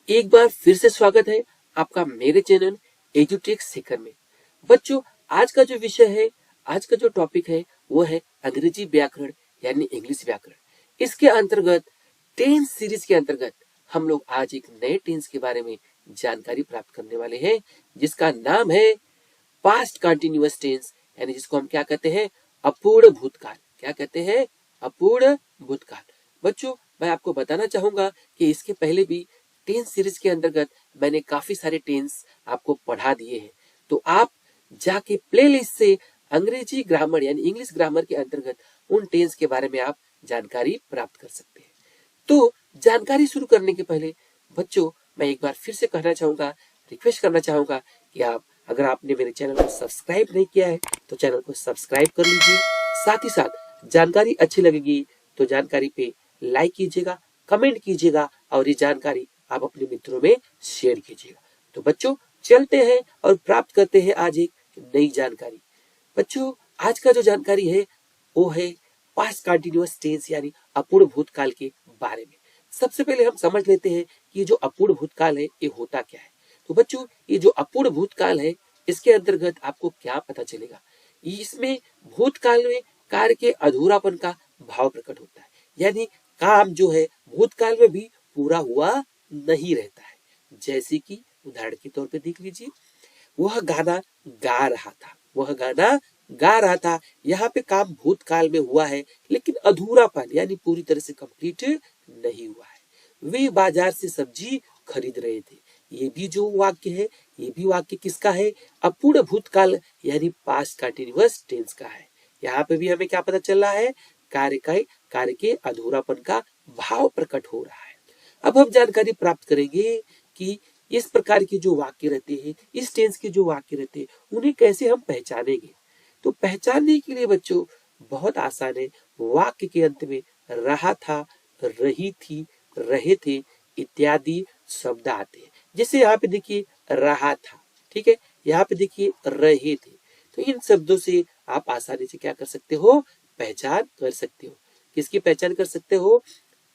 एक बार फिर से स्वागत है आपका मेरे चैनल एजुटेक सीकर में। बच्चों, आज का जो विषय है, आज का जो टॉपिक है वो है अंग्रेजी व्याकरण यानी इंग्लिश व्याकरण। इसके अंतर्गत टेंस सीरीज के अंतर्गत हम लोग आज एक नए टेंस के बारे में जानकारी प्राप्त करने वाले हैं, जिसका नाम है पास्ट कंटिन्यूअस टेंस, यानी जिसको हम क्या कहते हैं, अपूर्ण भूतकाल। क्या कहते हैं? अपूर्ण भूतकाल। बच्चों, मैं आपको बताना चाहूंगा कि इसके पहले भी टेंस सीरीज के अंतर्गत मैंने काफी सारे टेंस आपको पढ़ा दिए हैं, तो आप जाके प्लेलिस्ट से अंग्रेजी ग्रामर यानी इंग्लिश ग्रामर के अंतर्गत उन टेंस के बारे में आप जानकारी प्राप्त कर सकते हैं। तो जानकारी शुरू करने के पहले बच्चों, मैं एक बार फिर से कहना चाहूंगा, रिक्वेस्ट करना चाहूंगा कि आप, अगर आपने मेरे चैनल को सब्सक्राइब नहीं किया है तो चैनल को सब्सक्राइब कर लीजिए। साथ ही साथ जानकारी अच्छी लगेगी तो जानकारी पे लाइक कीजिएगा, कमेंट कीजिएगा और ये जानकारी आप अपने मित्रों में शेयर कीजिएगा। तो बच्चों, चलते हैं और प्राप्त करते हैं आज एक नई जानकारी। बच्चों, आज का जो जानकारी है वो है पास्ट कंटिन्यूअस टेंस यानी अपूर्ण भूतकाल के बारे में। सबसे पहले हम समझ लेते हैं कि ये जो अपूर्ण भूतकाल है ये होता क्या है। तो बच्चों, ये जो अपूर्ण भूतकाल है इसके अंतर्गत आपको क्या पता चलेगा? इसमें भूतकाल में कार्य के अधूरापन का भाव प्रकट होता है, यानी काम जो है भूतकाल में भी पूरा हुआ नहीं रहता है। जैसे कि उदाहरण के तौर पे देख लीजिए, वह गाना गा रहा था, वह गाना गा रहा था। यहाँ पे काम भूतकाल में हुआ है लेकिन अधूरापन यानी पूरी तरह से कंप्लीट नहीं हुआ है। वे बाजार से सब्जी खरीद रहे थे। ये भी जो वाक्य है, ये भी वाक्य किसका है? अपूर्ण भूतकाल यानी पास्ट कंटिन्यूअस टेंस का है। यहाँ पे भी हमें क्या पता चल रहा है? कार्य के अधूरापन का भाव प्रकट हो रहा है। अब हम जानकारी प्राप्त करेंगे कि इस प्रकार के जो वाक्य रहते हैं, इस टेंस के जो वाक्य रहते हैं, उन्हें कैसे हम पहचानेंगे। तो पहचानने के लिए बच्चों बहुत आसान है। वाक्य के अंत में रहा था, रही थी, रहे थे इत्यादि शब्द आते हैं। जैसे यहाँ पे देखिए रहा था, ठीक है, यहाँ पे देखिए रहे थे। तो इन शब्दों से आप आसानी से क्या कर सकते हो? पहचान कर सकते हो। किसकी पहचान कर सकते हो?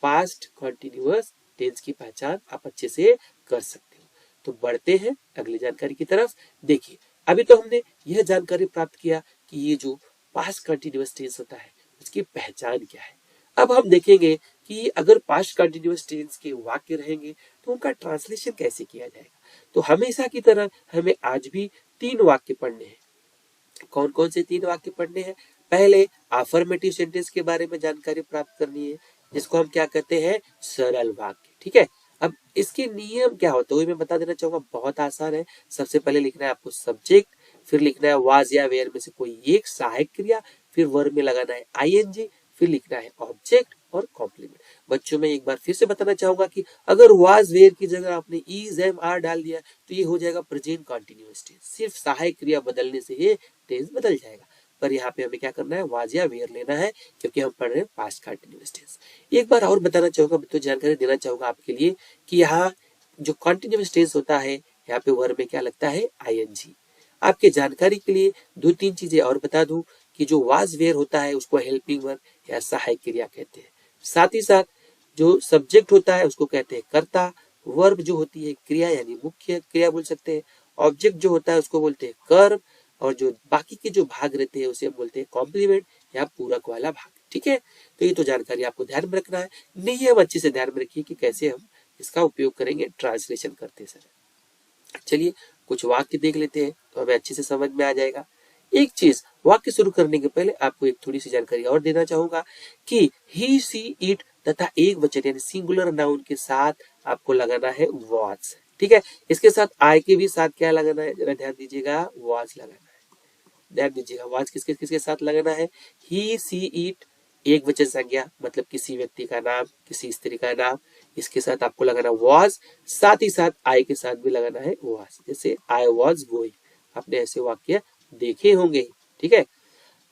पास्ट कंटिन्यूअस टेंस की पहचान आप अच्छे से कर सकते हो। तो बढ़ते हैं अगली जानकारी की तरफ। देखिए, अभी तो हमने यह जानकारी प्राप्त किया कि ये जो पास्ट कंटिन्यूअस टेंस होता है उसकी पहचान क्या है। अब हम देखेंगे कि अगर पास्ट कंटिन्यूअस टेंस के वाक्य रहेंगे तो उनका ट्रांसलेशन कैसे किया जाएगा। तो हमेशा की तरह हमें आज भी 3 वाक्य पढ़ने हैं। कौन कौन से 3 वाक्य पढ़ने हैं? पहले अफर्मेटिव सेंटेंस के बारे में जानकारी प्राप्त करनी है, जिसको हम क्या कहते हैं? सरल वाक्य। ठीक है, अब इसके नियम क्या होते हैं मैं बता देना चाहूंगा, बहुत आसान है। सबसे पहले लिखना है आपको सब्जेक्ट, फिर लिखना है वाज या वेयर में से कोई एक सहायक क्रिया, फिर वर्ब में लगाना है आईएनजी, फिर लिखना है ऑब्जेक्ट और कॉम्प्लीमेंट। बच्चों, मैं एक बार फिर से बताना चाहूंगा कि अगर वाज वेयर की जगह आपने इज एम आर डाल दिया तो ये हो जाएगा प्रेजेंट कंटिन्यूअस टेंस। सिर्फ सहायक क्रिया बदलने से ये टेंस बदल जाएगा। पर यहाँ पे हमें क्या करना है? वाज या वेयर लेना है, क्योंकि हम पढ़ रहे हैं पास्ट कंटिन्यूअस टेंस। एक बार और बताना चाहूंगा, तो जानकारी देना चाहूंगा आपके लिए कि यहाँ जो कंटिन्यूअस टेंस होता है, यहाँ पे वर्ब में क्या लगता है? आईएनजी। आपके जानकारी के लिए 2-3 चीजें और बता दूं कि जो वाज वेयर होता है उसको हेल्पिंग वर्ब या सहायक क्रिया कहते हैं। साथ ही साथ जो सब्जेक्ट होता है उसको कहते हैं कर्ता, वर्ब जो होती है क्रिया यानी मुख्य क्रिया बोल सकते हैं, ऑब्जेक्ट जो होता है उसको बोलते हैं कर्म, और जो बाकी के जो भाग रहते हैं उसे हम बोलते हैं कॉम्प्लीमेंट या पूरक वाला भाग। ठीक है, तो ये तो जानकारी आपको ध्यान में रखना है। नियम अच्छे से ध्यान में रखिए कि कैसे हम इसका उपयोग करेंगे ट्रांसलेशन करते समय। चलिए कुछ वाक्य देख लेते हैं तो हमें अच्छे से समझ में आ जाएगा। एक चीज, वाक्य शुरू करने के पहले आपको एक थोड़ी सी जानकारी और देना चाहूंगा कि ही सी इट तथा एक वचन यानी सिंगुलर नाउन के साथ आपको लगाना है वॉच। ठीक है, इसके साथ आई के भी साथ क्या लगाना है? जरा ध्यान दीजिएगा, वॉच लगाना है। ध्यान दीजिएगा, वॉच किसके किसके साथ लगाना है? ही सी इट एक वचन संज्ञा, मतलब किसी व्यक्ति का नाम, किसी स्त्री का नाम, इसके साथ आपको लगाना वॉज। साथ ही साथ आई के साथ भी लगाना है वॉज। जैसे आई वॉज गोइंग, आपने ऐसे वाक्य देखे होंगे। ठीक है,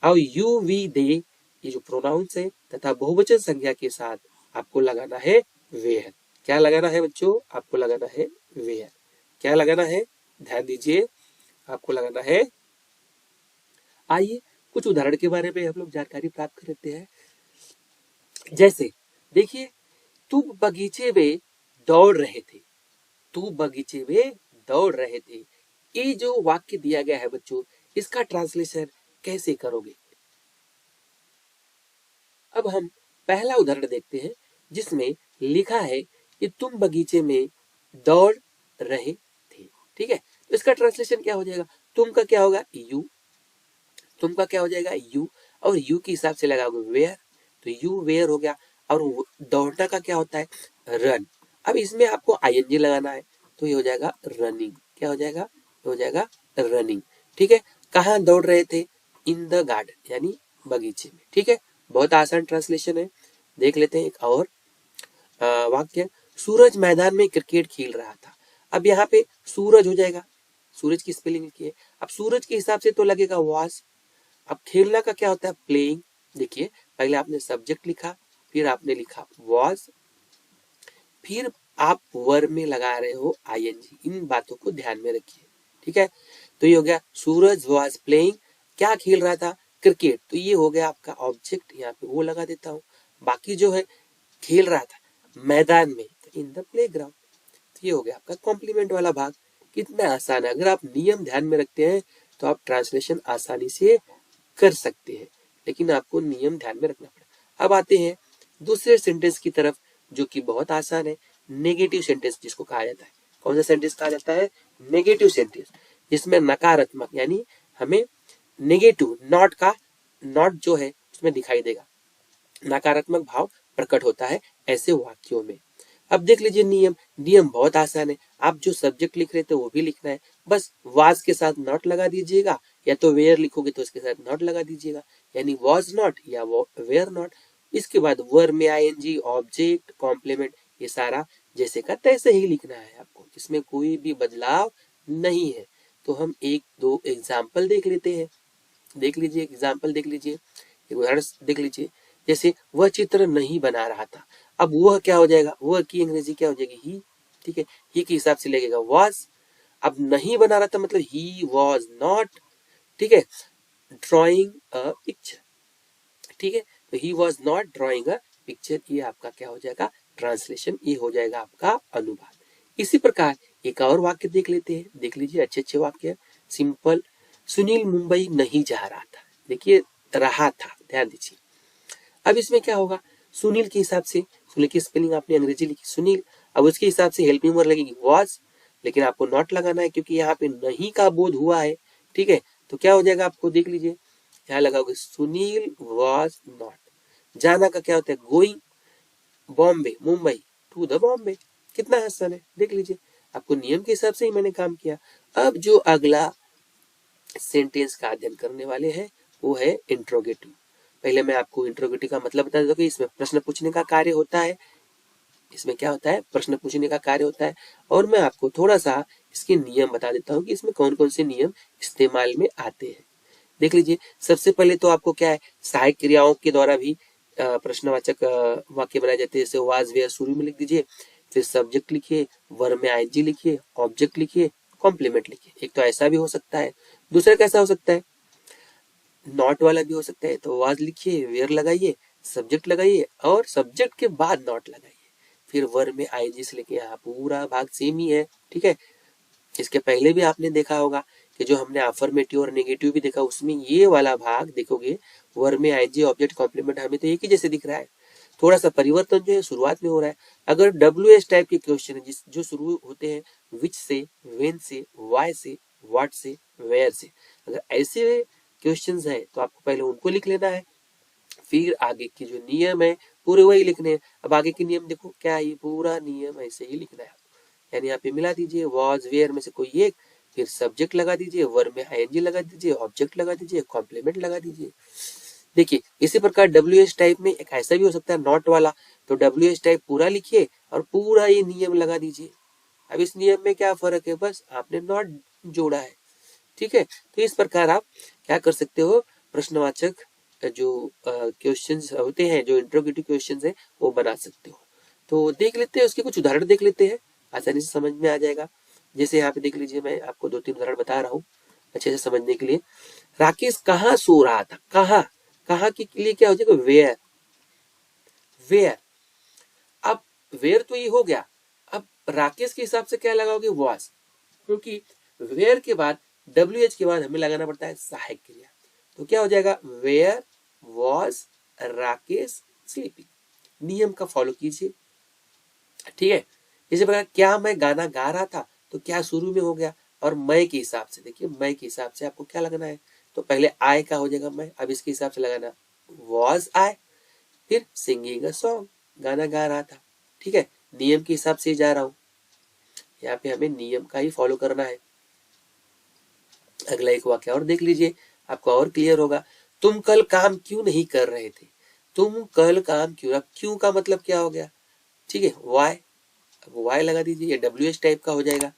अब यू वी दे ये जो प्रोनाउंस है तथा बहुवचन संज्ञा के साथ आपको लगाना है वेयर। क्या लगाना है बच्चों? आपको लगाना है वेयर। क्या लगाना है? ध्यान दीजिए, आपको लगाना है। आइए कुछ उदाहरण के बारे में हम लोग जानकारी प्राप्त कर लेते हैं। जैसे देखिए, तुम बगीचे में दौड़ रहे थे। तू बगीचे में दौड़ रहे थे। ये जो वाक्य दिया गया है बच्चों, इसका ट्रांसलेशन कैसे करोगे? अब हम पहला उदाहरण देखते हैं जिसमें लिखा है कि तुम बगीचे में दौड़ रहे थे। ठीक है, तो इसका ट्रांसलेशन क्या हो जाएगा? तुम का क्या होगा? यू। तुम का क्या हो जाएगा? यू। और यू के हिसाब से लगाओगे वेयर, तो यू वेयर हो गया। और दौड़ना का क्या होता है? रन। अब इसमें आपको आईएनजी लगाना है, तो ये हो जाएगा रनिंग। क्या हो जाएगा? ये हो जाएगा रनिंग। ठीक है, कहाँ दौड़ रहे थे? इन द गार्डन, यानी बगीचे में। ठीक है, बहुत आसान ट्रांसलेशन है। देख लेते हैं एक और वाक्य। सूरज मैदान में क्रिकेट खेल रहा था। अब यहाँ पे सूरज हो जाएगा, सूरज की स्पेलिंग लिखिए। अब सूरज के हिसाब से तो लगेगा वॉज। अब खेलना का क्या होता है? प्लेइंग। देखिए, पहले आपने सब्जेक्ट लिखा, फिर आपने लिखा वॉज, फिर आप वर्ब में लगा रहे हो आईएनजी। इन बातों को ध्यान में रखिए। ठीक है, तो ये हो गया सूरज वॉज प्लेइंग। क्या खेल रहा था? क्रिकेट। तो ये हो गया आपका ऑब्जेक्ट, यहाँ पे वो लगा देता हूँ। बाकी जो है खेल रहा था मैदान में, तो इन द प्लेग्राउंड। तो ये हो गया आपका कॉम्प्लीमेंट वाला भाग। कितना आसान है। अगर आप नियम ध्यान में रखते हैं तो आप ट्रांसलेशन आसानी से कर सकते हैं, लेकिन आपको नियम ध्यान में रखना पड़ेगा। अब आते हैं दूसरे सेंटेंस की तरफ, जो कि बहुत आसान है। नेगेटिव सेंटेंस जिसको कहा जाता है। कौन सा सेंटेंस कहा जाता है? नेगेटिव सेंटेंस, जिसमें नकारात्मक, यानी हमें नेगेटिव नॉट जो है उसमें दिखाई देगा, नकारात्मक भाव प्रकट होता है ऐसे वाक्यों में। अब देख लीजिए नियम। नियम बहुत आसान है। आप जो सब्जेक्ट लिख रहे थे वो भी लिखना है, बस वाज के साथ नॉट लगा दीजिएगा, या तो वेयर लिखोगे तो उसके साथ नॉट लगा दीजिएगा, यानी वॉज नॉट या वेयर नॉट। इसके बाद वर्ब में आईएनजी, ऑब्जेक्ट, कॉम्प्लीमेंट, ये सारा जैसे का तैसे ही लिखना है आपको, इसमें कोई भी बदलाव नहीं है। तो हम एक दो एग्जाम्पल देख लेते हैं। देख लीजिए एग्जाम्पल, देख लीजिए एक उदाहरण देख लीजिए। जैसे वह चित्र नहीं बना रहा था। अब वह क्या हो जाएगा? वह की अंग्रेजी क्या हो जाएगी? ही। ठीक है, ही के हिसाब से लगेगा वॉज। अब नहीं बना रहा था मतलब ही वॉज नॉट, ठीक है, ड्रॉइंग अ पिक्चर। ठीक है, तो he was not drawing a picture. ये आपका क्या हो जाएगा? ट्रांसलेशन। ये हो जाएगा आपका अनुवाद। इसी प्रकार एक और वाक्य देख लेते हैं। देख लीजिए अच्छे अच्छे वाक्य, सिंपल। सुनील मुंबई नहीं जा रहा था। देखिए रहा था, ध्यान दीजिए। अब इसमें क्या होगा? सुनील के हिसाब से, सुनील की स्पेलिंग आपने अंग्रेजी लिखी सुनील, अब उसके हिसाब से हेल्पिंग वर्ब लगेगी वॉज, लेकिन आपको नॉट लगाना है क्योंकि यहाँ पे नहीं का बोध हुआ है। ठीक है, तो क्या हो जाएगा आपको? देख लीजिए, यहाँ लगाओगे सुनील वॉज नॉट। जाना का क्या होता है? Going, Bombay Mumbai, to the Bombay. कितना आसान है, देख लीजिए। आपको नियम के हिसाब से ही मैंने काम किया। अब जो अगला सेंटेंस का अध्ययन करने वाले हैं वो है इंट्रोगेटिव। पहले मैं आपको इंट्रोगेटिव का मतलब बता देता हूँ कि इसमें प्रश्न पूछने का कार्य होता है। इसमें क्या होता है? प्रश्न पूछने का कार्य होता है। और मैं आपको थोड़ा सा इसके नियम बता देता हूँ कि इसमें कौन कौन से नियम इस्तेमाल में आते हैं। देख लीजिए, सबसे पहले तो आपको क्या है, सहायक क्रियाओं के द्वारा भी प्रश्नवाचक वाक्य बनाए जाते हैं। जैसे वाज वेयर शुरू में लिख दीजिए, फिर सब्जेक्ट लिखिए, वर्ब में आईएनजी लिखिए, ऑब्जेक्ट लिखिए, कॉम्प्लीमेंट लिखिए। एक तो ऐसा भी हो सकता है। दूसरा कैसा हो सकता है? नॉट वाला भी हो सकता है। तो वाज लिखिए, वेयर लगाइए, सब्जेक्ट लगाइए और सब्जेक्ट के बाद नॉट लगाइए, फिर वर्ब में आईएनजी से लेके यहाँ पूरा भाग सेम ही है। ठीक है, इसके पहले भी आपने देखा होगा कि जो हमने अफर्मेटिव और नेगेटिव भी देखा, उसमें ये वाला भाग देखोगे, वर्ब में आईएनजी, ऑब्जेक्ट, कॉम्प्लीमेंट, हमें तो एक ही जैसे दिख रहा है। थोड़ा सा परिवर्तन जो है शुरुआत में हो रहा है। अगर WH टाइप के क्वेश्चन है जो शुरू होते हैं विच से, व्हेन से, व्हाई से, व्हाट से, वेयर से, अगर ऐसे क्वेश्चंस है तो आपको पहले उनको लिख लेना है, फिर आगे के जो नियम है पूरे वही लिखने हैं। अब आगे के नियम देखो क्या है, ये पूरा नियम ऐसे ही लिखना है। यानी यहाँ पे मिला दीजिए वॉज वेयर में से कोई एक, फिर सब्जेक्ट लगा दीजिए, वर्ब में आईएनजी लगा दीजिए, ऑब्जेक्ट लगा दीजिए, कॉम्प्लीमेंट लगा दीजिए। देखिए इसी प्रकार WH टाइप में एक ऐसा भी हो सकता है नॉट वाला, तो WH टाइप पूरा लिखिए और पूरा ये नियम लगा दीजिए। अब इस नियम में क्या फर्क है? बस आपने नॉट जोड़ा है। ठीक है, तो इस प्रकार आप क्या कर सकते हो? प्रश्नवाचक जो क्वेश्चंस होते हैं, जो इंट्रोगेटिव क्वेश्चंस है, वो बना सकते हो। तो देख लेते हैं, उसके कुछ उदाहरण देख लेते हैं, आसानी से समझ में आ जाएगा। जैसे यहाँ पे देख लीजिए, मैं आपको 2-3 उदाहरण बता रहा हूँ अच्छे से समझने के लिए। राकेश कहाँ सो रहा था? कहाँ, कहाँ के लिए क्या हो जाएगा? Where, where. अब वेयर तो ये हो गया। अब राकेश के हिसाब से क्या लगाओगे, वॉज, क्योंकि वेयर के बाद WH के बाद हमें लगाना पड़ता है सहायक क्रिया। तो क्या हो जाएगा, वेयर वॉज राकेश स्लीपिंग। नियम का फॉलो कीजिए, ठीक है। इसी प्रकार क्या मैं गाना गा रहा था, तो क्या शुरू में हो गया, और मैं के हिसाब से देखिए, मैं के हिसाब से आपको क्या लगाना है, तो पहले आई का हो जाएगा मैं, अब इसके हिसाब से लगाना वॉज आई, फिर सिंगिंग अ सॉन्ग, गाना गा रहा था, ठीक है। नियम के हिसाब से जा रहा हूं, यहाँ पे हमें नियम का ही फॉलो करना है। अगला एक वाक्य और देख लीजिए, आपको और क्लियर होगा। तुम कल काम क्यों नहीं कर रहे थे, तुम कल काम क्यों, अब क्यों का मतलब क्या हो गया, ठीक है, वाई, अब वाई लगा दीजिए, ये WH टाइप का हो जाएगा।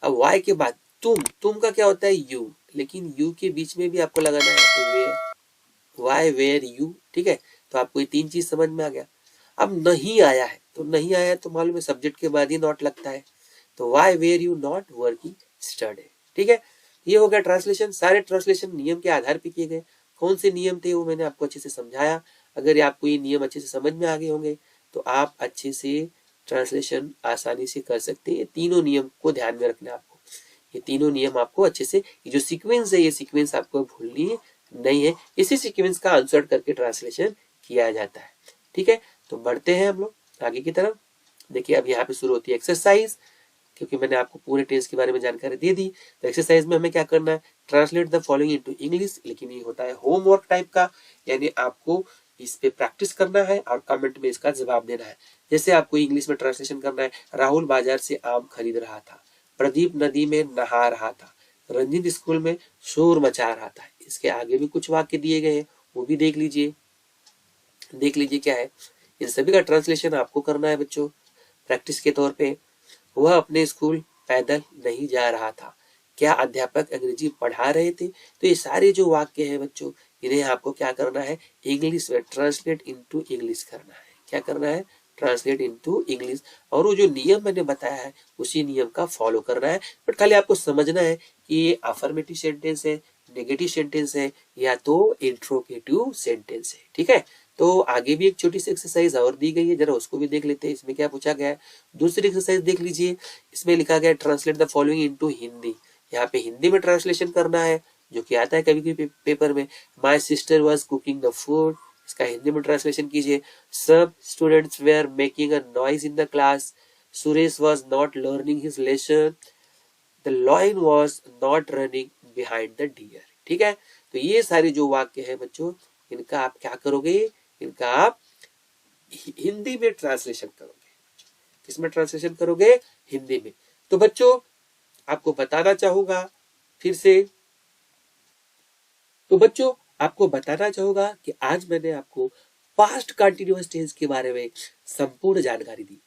अब वाई के बाद तुम का क्या होता है, यू, लेकिन यू के बीच में भी आपको लगाना है वेयर, वाई वेयर यू, ठीक है। तो आपको ये तीन चीज समझ में आ गया। अब नहीं आया है, तो नहीं आया है तो मालूम है सब्जेक्ट के बाद ही नॉट लगता है, तो why were you not working study, ठीक है। ये हो गया ट्रांसलेशन। सारे ट्रांसलेशन नियम के आधार पर किए गए। कौन से नियम थे वो मैंने आपको अच्छे से समझाया। अगर आपको ये नियम अच्छे से समझ में आ गए होंगे तो आप अच्छे से ट्रांसलेशन आसानी से कर सकते हैं। ये तीनों नियम को ध्यान में रखना है आपको, ये तीनों नियम आपको अच्छे से, ये जो सीक्वेंस है ये सीक्वेंस आपको भूलनी नहीं है, इसी सीक्वेंस का आंसर करके ट्रांसलेशन किया जाता है, ठीक है। तो बढ़ते हैं हम लोग आगे की तरफ। देखिए अब यहाँ पे शुरू होती है एक्सरसाइज, क्योंकि मैंने आपको पूरे टेंस के बारे में जानकारी दे दी। तो एक्सरसाइज में हमें क्या करना है, translate the following into English, लेकिन ये होता है होमवर्क टाइप का, यानी आपको इस पे प्रैक्टिस करना है और कमेंट में इसका जवाब देना है। जैसे आपको इंग्लिश में ट्रांसलेशन करना है, राहुल बाजार से आम खरीद रहा था, प्रदीप नदी में नहा रहा था, रंजित स्कूल में शोर मचा रहा था। इसके आगे भी कुछ वाक्य दिए गए हैं, वो भी देख लीजिए, देख लीजिए क्या है। इन सभी का ट्रांसलेशन आपको करना है बच्चों प्रैक्टिस के तौर पे। वह अपने स्कूल पैदल नहीं जा रहा था, क्या अध्यापक अंग्रेजी पढ़ा रहे थे। तो ये सारे जो वाक्य हैं बच्चों, इन्हें आपको क्या करना है, इंग्लिश में ट्रांसलेट इनटू इंग्लिश करना है। क्या करना है, ट्रांसलेट इनटू इंग्लिश, और वो जो नियम मैंने बताया है उसी नियम का फॉलो करना है। बट खाली आपको समझना है कि ये अफर्मेटिव सेंटेंस है, नेगेटिव सेंटेंस है, या तो इंट्रोगेटिव सेंटेंस है, ठीक है। तो आगे भी एक छोटी सी एक्सरसाइज और दी गई है, जरा उसको भी देख लेते हैं। इसमें क्या पूछा गया है, दूसरी एक्सरसाइज देख लीजिए। इसमें लिखा गया है translate the following into Hindi. यहाँ पे हिंदी में ट्रांसलेशन करना है, जो कि आता है कभी कभी पेपर में। My sister was cooking the food, इसका हिंदी में ट्रांसलेशन कीजिए। सब students were making a noise in the class, Suresh was not learning his lesson, the lion was not running behind the deer, ठीक है। तो ये सारे जो वाक्य है बच्चों, इनका आप क्या करोगे, इनका आप हिंदी में ट्रांसलेशन करोगे। किसमें ट्रांसलेशन करोगे, हिंदी में। तो बच्चों आपको बताना चाहूंगा फिर से, तो बच्चों आपको बताना चाहूंगा कि आज मैंने आपको पास्ट कंटिन्यूअस टेंस के बारे में संपूर्ण जानकारी दी।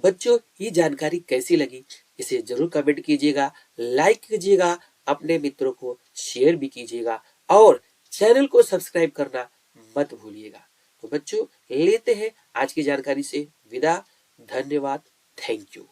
बच्चों ये जानकारी कैसी लगी इसे जरूर कमेंट कीजिएगा, लाइक कीजिएगा, अपने मित्रों को शेयर भी कीजिएगा, और चैनल को सब्सक्राइब करना मत भूलिएगा। तो बच्चों लेते हैं आज की जानकारी से विदा। धन्यवाद, थैंक यू।